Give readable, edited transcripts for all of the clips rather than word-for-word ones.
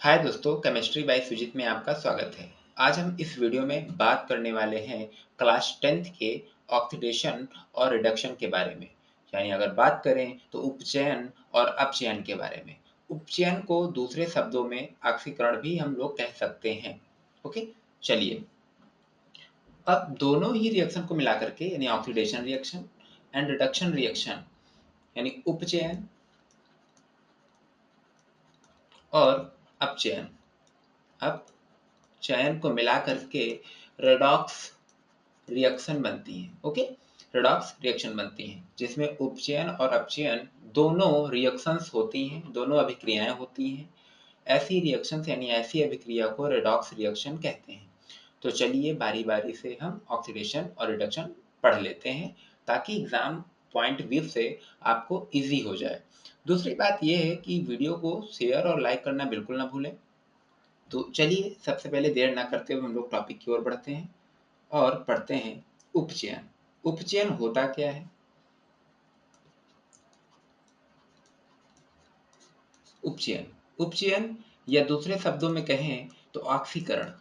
हाय दोस्तों, chemistry bye Sujit में आपका स्वागत है। आज हम इस वीडियो में बात करने वाले हैं क्लास 10th के ऑक्सीडेशन और रिडक्शन के बारे में। यानी अगर बात करें तो उपचयन और अपचयन के बारे में। उपचयन को दूसरे शब्दों में ऑक्सीकरण भी हम लोग कह सकते हैं। ओके, चलिए अब दोनों ही रिएक्शन को मिला करके यानी oxidation reaction and reduction reaction यानी उपचयन और अपचयन अब चयन को मिला करके रेडॉक्स रिएक्शन बनती है। ओके, रेडॉक्स रिएक्शन बनती है जिसमें उपचयन और अपचयन दोनों रिएक्शंस होती हैं, दोनों अभिक्रियाएं होती हैं। ऐसी रिएक्शंस यानी ऐसी अभिक्रिया को रेडॉक्स रिएक्शन कहते हैं। तो चलिए बारी बारी से हम ऑक्सीडेशन और रिडक्शन पढ़ लेते हैं ताकि एग्जाम पॉइंट व्यू से आपको इजी हो जाए। दूसरी बात यह है कि वीडियो को शेयर और लाइक करना बिल्कुल ना भूलें। तो चलिए सबसे पहले देर ना करते हुए हम लोग टॉपिक की ओर बढ़ते हैं और पढ़ते हैं उपचयन। उपचयन होता क्या है? उपचयन उपचयन या दूसरे शब्दों में कहें तो ऑक्सीकरण।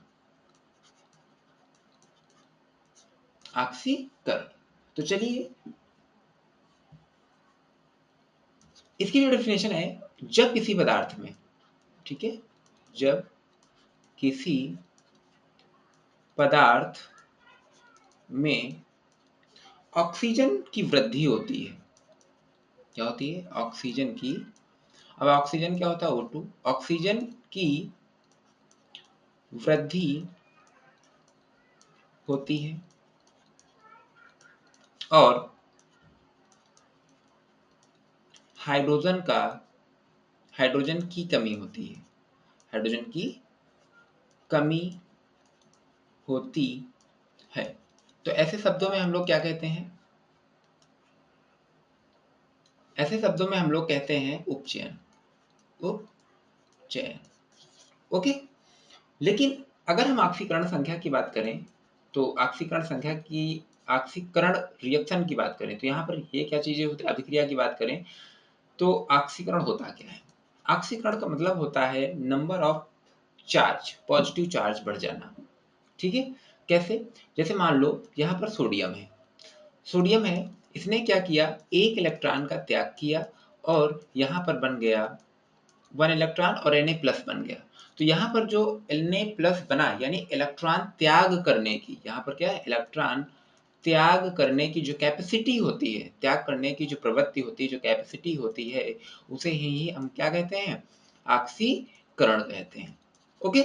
ऑक्सीकरण तो चलिए इसकी जो डेफिनेशन है, जब किसी पदार्थ में, ठीक है, जब किसी पदार्थ में ऑक्सीजन की वृद्धि होती है। क्या होती है? ऑक्सीजन की। अब ऑक्सीजन क्या होता है? O2। ऑक्सीजन की वृद्धि होती है और हाइड्रोजन का हाइड्रोजन की कमी होती है। हाइड्रोजन की कमी होती है। तो ऐसे शब्दों में हम लोग क्या कहते हैं? ऐसे शब्दों में हम लोग कहते हैं उपचयन। उपचयन। ओके, लेकिन अगर हम ऑक्सीकरण संख्या की बात करें तो ऑक्सीकरण रिएक्शन की बात करें तो यहाँ पर ये क्या चीजें होती है? अभिक्रिया की बात करें तो ऑक्सीकरण होता क्या है? ऑक्सीकरण का मतलब होता है number of charge, positive charge बढ़ जाना। ठीक है, कैसे? जैसे मान लो यहाँ पर सोडियम है, इसने क्या किया? एक इलेक्ट्रॉन का त्याग किया और यहाँ पर बन गया 1 इलेक्ट्रॉन और Na प्लस बन गया। तो यहाँ पर जो Na प्लस बना यानी इलेक्ट्रॉन त्याग करने की, यहाँ पर क्या है? इलेक्ट्रॉन त्याग करने की जो कैपेसिटी होती है, त्याग करने की जो प्रवृत्ति होती है, जो कैपेसिटी होती है, उसे ही हम क्या कहते हैं? ऑक्सीकरण कहते हैं। ओके,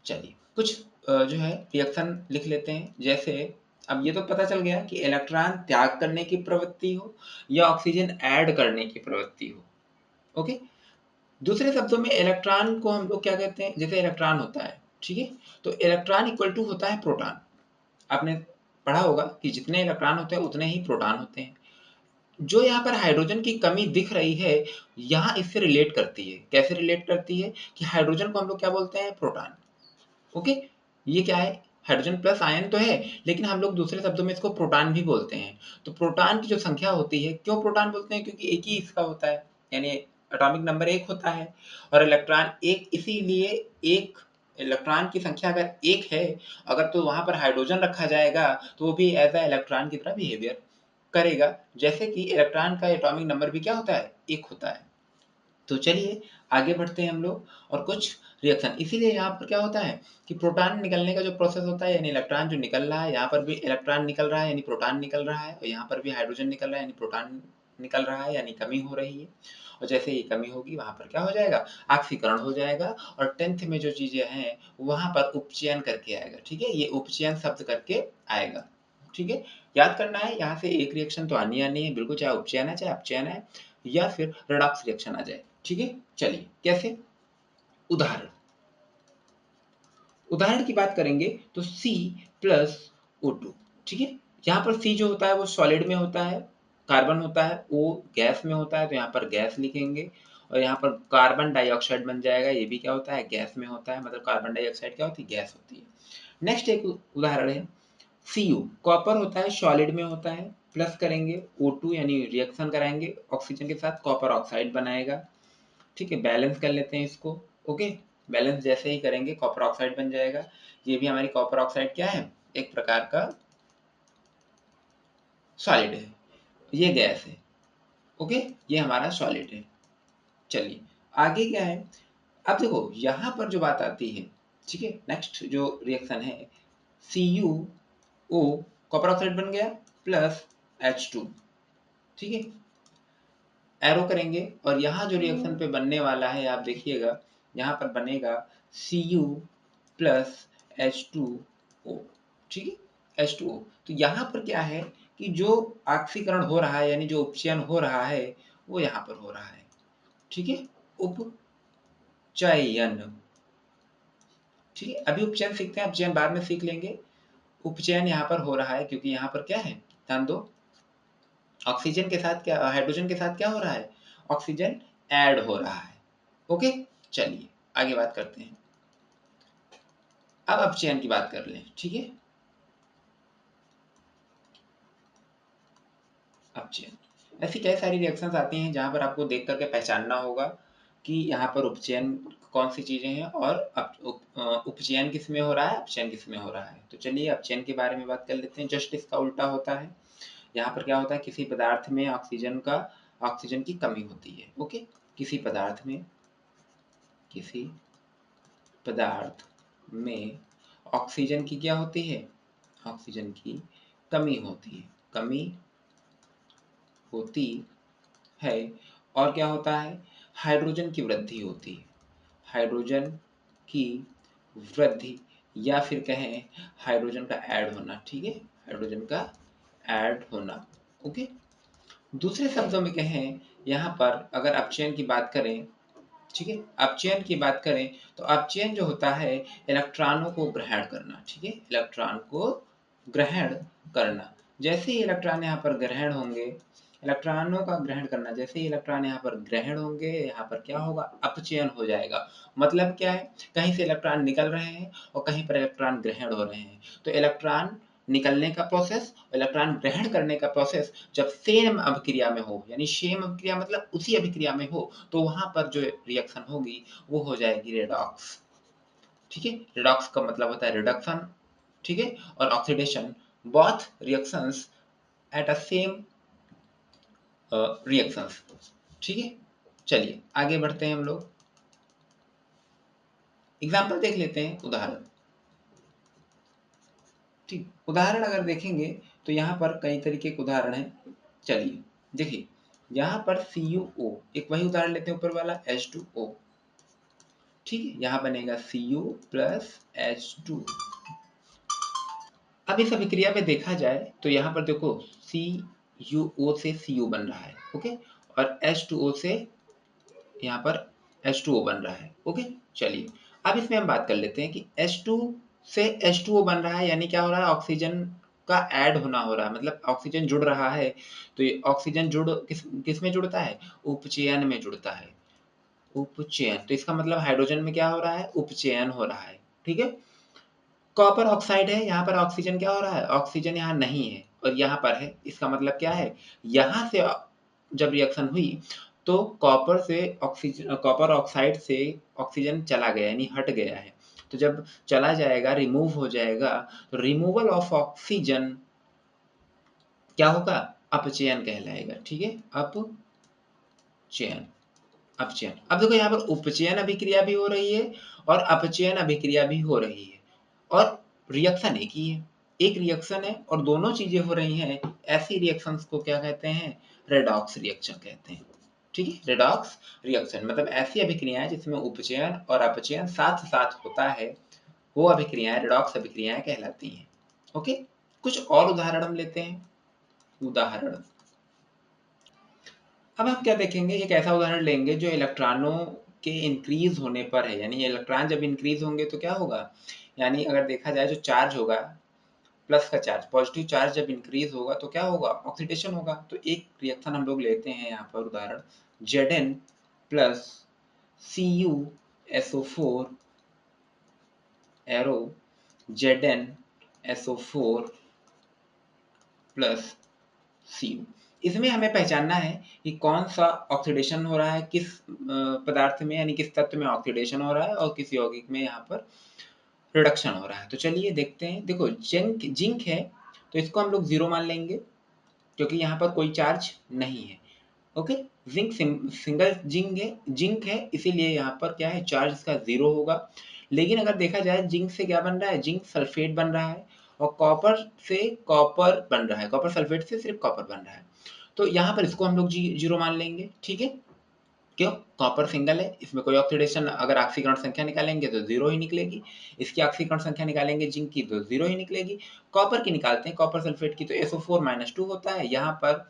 चलिए कुछ जो है रिएक्शन लिख लेते हैं। जैसे अब ये तो पता चल गया कि इलेक्ट्रॉन त्याग करने की प्रवृत्ति हो या ऑक्सीजन ऐड करने की प्रवृत्ति हो। ओके, दूसरे शब्दों में इलेक्ट्रॉन को हम लोग क्या कहते हैं? जैसे इलेक्ट्रॉन होता है, ठीक है, तो इलेक्ट्रॉन इक्वल टू होता है प्रोटॉन। आपने पढ़ा होगा कि जितने इलेक्ट्रॉन होते हैं उतने ही प्रोटॉन होते हैं। जो यहाँ पर हाइड्रोजन की कमी दिख रही है, यहाँ इससे रिलेट करती है। कैसे रिलेट करती है? कि हाइड्रोजन को हम लोग क्या बोलते हैं? प्रोटॉन। ओके, ये क्या है? हाइड्रोजन प्लस आयन तो है, लेकिन हम लोग दूसरे शब्दों में इसको प्रोटॉन भी बोलते हैं। तो प्रोटॉन की जो संख्या होती है, क्यों प्रोटॉन बोलते हैं? क्योंकि एक ही इसका होता है, यानी एटॉमिक नंबर एक होता है और इलेक्ट्रॉन एक, इसीलिए एक इलेक्ट्रॉन की संख्या अगर एक है, अगर तो वहां पर हाइड्रोजन रखा जाएगा तो वो भी एज अ इलेक्ट्रॉन की तरह बिहेवियर करेगा। जैसे कि इलेक्ट्रॉन का एटॉमिक नंबर भी क्या होता है? एक होता है। तो चलिए आगे बढ़ते हैं हम लोग और कुछ रिएक्शन। इसीलिए यहाँ पर क्या होता है कि प्रोटॉन निकलने का जो प्रोसेस होता है, यानी इलेक्ट्रॉन जो निकल रहा है, यहाँ पर भी इलेक्ट्रॉन निकल रहा है यानी प्रोटॉन निकल रहा है, और यहाँ पर भी हाइड्रोजन निकल रहा है यानी प्रोटॉन निकल रहा है, यानी कमी हो रही है। और जैसे ही कमी होगी वहां पर क्या हो जाएगा? ऑक्सीकरण हो जाएगा। और 10th में जो चीजें हैं वहां पर उपचयन करके आएगा। ठीक है, ये उपचयन शब्द करके आएगा। ठीक है, याद करना है यहाँ से एक रिएक्शन तो आनी है बिल्कुल, चाहे उपचयन है चाहे अपचयन है या फिर रेडॉक्स रिएक्शन आ जाए। ठीक है, चलिए कैसे? उदाहरण उदाहरण की बात करेंगे तो C प्लस O2। ठीक है, यहाँ पर C जो होता है वो सॉलिड में होता है, कार्बन होता है, O गैस में होता है, तो यहाँ पर गैस लिखेंगे। और यहाँ पर कार्बन डाइऑक्साइड बन जाएगा, ये भी क्या होता है? गैस में होता है, मतलब कार्बन डाइऑक्साइड क्या होती है? गैस होती है। नेक्स्ट एक उदाहरण है Cu, कॉपर होता है, सॉलिड में होता है, प्लस करेंगे O2 यानी रिएक्शन कराएंगे ऑक्सीजन के साथ, कॉपर ऑक्साइड बनाएगा। ठीक है, बैलेंस कर लेते हैं इसको। ओके, बैलेंस जैसे ही करेंगे कॉपर ऑक्साइड बन जाएगा। ये भी हमारी कॉपर ऑक्साइड क्या है, एक प्रकार का सॉलिड है, ये गैस है। ओके, ये हमारा सॉलिड है। चलिए आगे क्या है, अब देखो यहाँ पर जो बात आती है, ठीक है, नेक्स्ट जो रिएक्शन है CuO कॉपर ऑक्साइड बन गया प्लस H2, ठीक है, एरो करेंगे और यहाँ जो रिएक्शन पे बनने वाला है आप देखिएगा, यहाँ पर बनेगा Cu प्लस H2O, ठीक है, H2O। तो यहाँ पर क्या है कि जो ऑक्सीकरण हो रहा है यानी जो उपचयन हो रहा है वो यहाँ पर हो रहा है, ठीक है, उपचयन, ठीक है। अभी उपचयन सीखते हैं, अपचयन बाद में सीख लेंगे। उपचयन यहाँ पर हो रहा है क्योंकि यहाँ पर क्या है, ध्यान दो, ऑक्सीजन के साथ क्या, हाइड्रोजन के साथ क्या हो रहा है, ऑक्सीजन ऐड हो रहा है। ओके, चलिए आगे बात करते हैं। अब अपचयन की बात कर लें, ठीक है, अपचयन ऐसी कई सारी रिएक्शंस आती हैं जहां पर आपको देख करके पहचानना होगा कि यहाँ पर उपचयन कौन सी चीजें हैं और उपचयन किस में हो रहा है, अपचयन किस में हो रहा है। तो चलिए अपचयन के बारे में बात कर लेते हैं। जस्ट इसका उल्टा होता है, यहाँ पर क्या होता है, किसी पदार्थ में ऑक्सीजन की कमी होती है। ओके, किसी पदार्थ में किसी पदार्थ में ऑक्सीजन की क्या होती है, ऑक्सीजन की कमी होती है, कमी होती है। और क्या होता है, हाइड्रोजन की वृद्धि होती है, हाइड्रोजन की वृद्धि, या फिर कहें हाइड्रोजन का ऐड होना, ठीक है, हाइड्रोजन का ऐड होना। ओके, दूसरे शब्दों में कहें, यहाँ पर अगर अपचयन की बात करें, ठीक है, अपचयन की बात करें तो अपचयन जो होता है इलेक्ट्रॉनों को ग्रहण करना, ठीक है, इलेक्ट्रॉन को ग्रहण करना। जैसे ही इलेक्ट्रॉन यहाँ पर ग्रहण होंगे, इलेक्ट्रॉनों का ग्रहण करना, जैसे ही इलेक्ट्रॉन यहाँ पर ग्रहण होंगे यहाँ पर क्या होगा, अपचयन हो जाएगा। मतलब क्या है, कहीं से इलेक्ट्रॉन निकल रहे हैं और कहीं पर इलेक्ट्रॉन ग्रहण हो रहे हैं। तो इलेक्ट्रॉन निकलने का प्रोसेस, इलेक्ट्रॉन ग्रहण करने का प्रोसेस जब सेम अभिक्रिया में हो, यानी सेम अभिक्रिया मतलब उसी अभिक्रिया में हो, तो वहां पर जो रिएक्शन होगी वो हो जाएगी रेडॉक्स, ठीक है। रेडॉक्स का मतलब होता है रिडक्शन, ठीक है, और oxidation, both reactions at a same reactions, ठीक है। चलिए आगे बढ़ते हैं हम लोग, एग्जाम्पल देख लेते हैं, उदाहरण, ठीक, उदाहरण अगर देखेंगे तो यहाँ पर कई तरीके के उदाहरण हैं। चलिए देखिए, यहाँ पर CuO, एक वही उदाहरण लेते हैं ऊपर वाला H2O, ठीक है, यहाँ बनेगा Cu प्लस H2। अब इस अभिक्रिया में देखा जाए तो यहाँ पर देखो CuO से Cu बन रहा है, ओके, और H2O से यहाँ पर H2O बन रहा है। ओके, चलिए अब इसमें हम बात कर लेते हैं कि H2 से H2O बन रहा है, यानी क्या हो रहा है, ऑक्सीजन का ऐड होना हो रहा है, मतलब ऑक्सीजन जुड़ रहा है। तो ये ऑक्सीजन जुड़ किस में जुड़ता है, उपचयन में जुड़ता है, उपचयन। तो इसका मतलब हाइड्रोजन में क्या हो रहा है, उपचयन हो रहा है, ठीक है। कॉपर ऑक्साइड है, यहाँ पर ऑक्सीजन क्या हो रहा है, ऑक्सीजन यहाँ नहीं है और यहाँ पर है, इसका मतलब क्या है, यहाँ से जब रिएक्शन हुई तो कॉपर से ऑक्सीजन, कॉपर ऑक्साइड से ऑक्सीजन चला गया यानी हट गया है। तो जब चला जाएगा, रिमूव हो जाएगा, तो रिमूवल ऑफ ऑक्सीजन क्या होगा, अपचयन कहलाएगा, ठीक है, अपचयन, अपचयन। अब देखो यहाँ पर उपचयन अभिक्रिया भी हो रही है और अपचयन अभिक्रिया भी हो रही है और रिएक्शन एक ही है, एक रिएक्शन है और दोनों चीजें हो रही हैं। ऐसी रिएक्शंस को क्या कहते हैं, रेडॉक्स रिएक्शन कहते हैं, ठीक है। रेडॉक्स रिएक्शन मतलब ऐसी अभिक्रियाएं जिसमें उपचयन और अपचयन साथ साथ होता है, वो अभिक्रियाएं रेडॉक्स अभिक्रियाएं कहलाती हैं। ओके, कुछ और उदाहरण हम लेते हैं, उदाहरण। अब हम क्या देखेंगे, एक ऐसा उदाहरण लेंगे जो इलेक्ट्रॉनों के इंक्रीज होने पर है, यानी इलेक्ट्रॉन जब इंक्रीज होंगे तो क्या होगा, यानी अगर देखा जाए जो चार्ज होगा, प्लस का चार्ज, पॉजिटिव चार्ज जब इंक्रीज होगा तो क्या होगा, ऑक्सीडेशन होगा। तो एक रिएक्शन हम लोग लेते हैं यहाँ पर उदाहरण, Zn plus CuSO4 arrow ZnSO4 plus Cu। इसमें हमें पहचानना है कि कौन सा ऑक्सीडेशन हो रहा है, किस पदार्थ में यानी किस तत्व में ऑक्सीडेशन हो रहा है और किस यौगिक में यहाँ पर रिडक्शन हो रहा है। तो चलिए देखते हैं। देखो जिंक जिंक है तो इसको हम लोग 0 मान लेंगे क्योंकि यहाँ पर कोई चार्ज नहीं है। ओके, सिंगल जिंक है इसीलिए यहाँ पर क्या है, चार्ज इसका 0 होगा। लेकिन अगर देखा जाए जिंक से क्या बन रहा है, जिंक सल्फेट बन रहा है और कॉपर से कॉपर बन रहा है, कॉपर सल्फेट से सिर्फ कॉपर बन रहा है। तो यहाँ पर इसको हम लोग 0 मान लेंगे। ठीक है, क्यों? कॉपर सिंगल है, इसमें कोई ऑक्सीडेशन, अगर ऑक्सीकरण संख्या निकालेंगे तो 0 ही निकलेगी। इसकी ऑक्सीकरण संख्या निकालेंगे जिंक की तो 0 ही निकलेगी। कॉपर की निकालते हैं, कॉपर सल्फेट की, तो SO4 - 2 होता है। यहाँ पर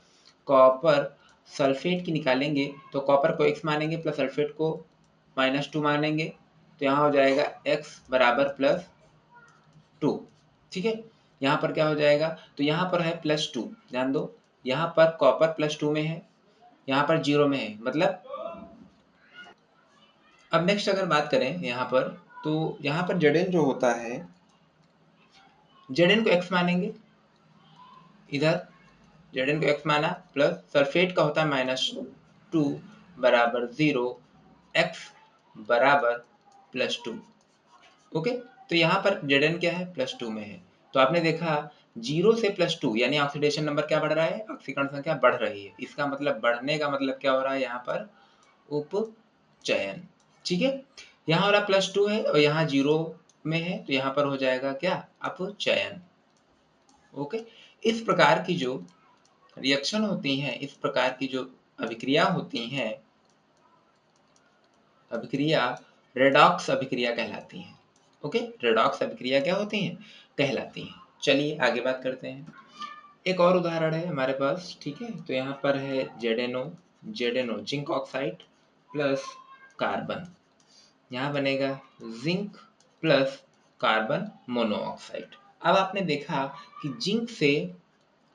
कॉपर सल्फेट की निकालेंगे तो कॉपर को x मानेंगे प्लस सल्फेट को -2 मानेंगे, तो यहाँ हो जाएगा x बराबर +2। ठीक है, यहाँ पर क्या हो जाएगा, तो यहाँ पर है +2, ध्यान दो, यहाँ पर कॉपर +2 में है, यहाँ पर 0 में है, मतलब अब नेक्स्ट अगर बात करें यहाँ पर, तो यहाँ पर Zn जो होता है, Zn को x मानेंगे, इधर Zn को x माना प्लस सल्फेट का होता है -2 बराबर 0, x बराबर +2। ओके, तो यहाँ पर Zn क्या है, +2 में है। तो आपने देखा 0 से +2 यानी ऑक्सीडेशन नंबर क्या बढ़ रहा है, ऑक्सीकरण संख्या बढ़ रही है। इसका मतलब बढ़ने का मतलब क्या हो रहा है, यहाँ पर उपचयन। ठीक है, यहाँ वाला +2 है और यहाँ 0 में है, तो यहाँ पर हो जाएगा क्या, अपचयन। ओके, इस प्रकार की जो रिएक्शन होती हैं, इस प्रकार की जो अभिक्रिया होती हैं, अभिक्रिया रेडॉक्स अभिक्रिया कहलाती हैं। ओके, रेडॉक्स अभिक्रिया क्या होती हैं, कहलाती हैं। चलिए आगे बात करते हैं। एक और उदाहरण है हमारे पास। ठीक है, तो यहाँ पर है जेडेनो जिंक ऑक्साइड प्लस कार्बन, यहाँ बनेगा जिंक प्लस कार्बन मोनोऑक्साइड। अब आपने देखा कि जिंक से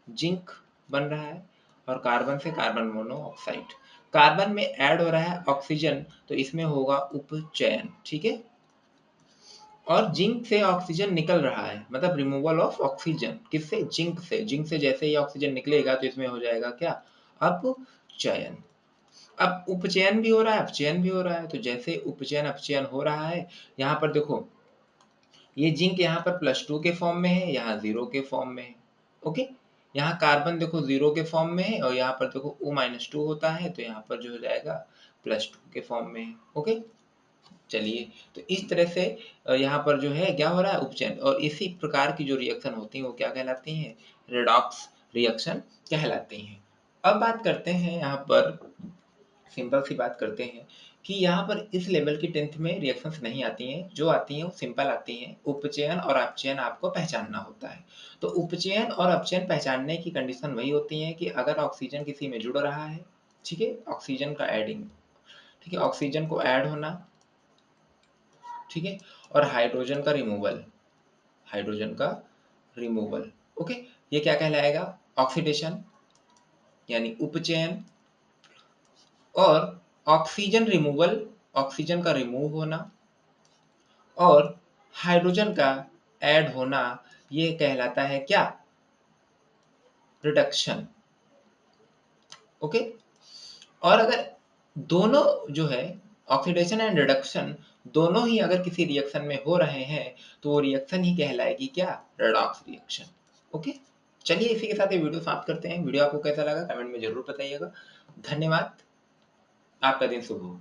जिंक बन रहा है और कार्बन से कार्बन मोनोऑक्साइड। कार्बन में ऐड हो रहा है ऑक्सीजन, तो इसमें होगा उपचयन। ठीक है, और जिंक से ऑक्सीजन निकल रहा है, मतलब रिमूवल ऑफ ऑक्सीजन, किससे, जिंक से। जिंक से जैसे ही ऑक्सीजन निकलेगा तो इसमें हो जाएगा क्या, अपचयन। अब उपचयन भी हो रहा है, अपचयन भी हो रहा है, तो जैसे उपचयन अपचयन हो रहा है, यहाँ पर देखो ये जिंक यहाँ पर +2 के फॉर्म में है, यहाँ 0 के फॉर्म में है। ओके, यहाँ कार्बन देखो 0 के फॉर्म में है और यहाँ पर देखो O-2 होता है, तो यहाँ पर जो हो जाएगा +2 के फॉर्म में है। ओके, चलिए, तो इस तरह से यहाँ पर जो है क्या हो रहा है, उपचयन। और इसी प्रकार की जो रिएक्शन होती हैं वो क्या कहलाती हैं, रेडॉक्स रिएक्शन कहलाती हैं। अब बात करते हैं यहाँ पर, सिंपल सी बात करते हैं कि यहाँ पर इस लेवल की 10th में रिएक्शंस नहीं आती हैं, जो आती हैं वो सिंपल आती हैं। उपचयन और अपचयन आपको पहचानना होता है। तो उपचयन और अपचयन पहचानने की कंडीशन वही होती है कि अगर ऑक्सीजन किसी में जुड़ रहा है, ठीक है, ऑक्सीजन का एडिंग, ठीक है, ऑक्सीजन को ऐड होना, ठीक है, और हाइड्रोजन का रिमूवल, हाइड्रोजन का रिमूवल। ओके, ये क्या कहलाएगा, ऑक्सीडेशन यानी उपचयन। और ऑक्सीजन रिमूवल, ऑक्सीजन का रिमूव होना और हाइड्रोजन का ऐड होना, ये कहलाता है क्या, रिडक्शन। ओके, और अगर दोनों जो है, ऑक्सीडेशन एंड रिडक्शन दोनों ही अगर किसी रिएक्शन में हो रहे हैं तो वो रिएक्शन ही कहलाएगी क्या, रेडॉक्स रिएक्शन। ओके, चलिए इसी के साथ ये वीडियो समाप्त करते हैं। वीडियो आपको कैसा लगा कमेंट में जरूर बताइएगा। धन्यवाद, आपका दिन शुभ हो।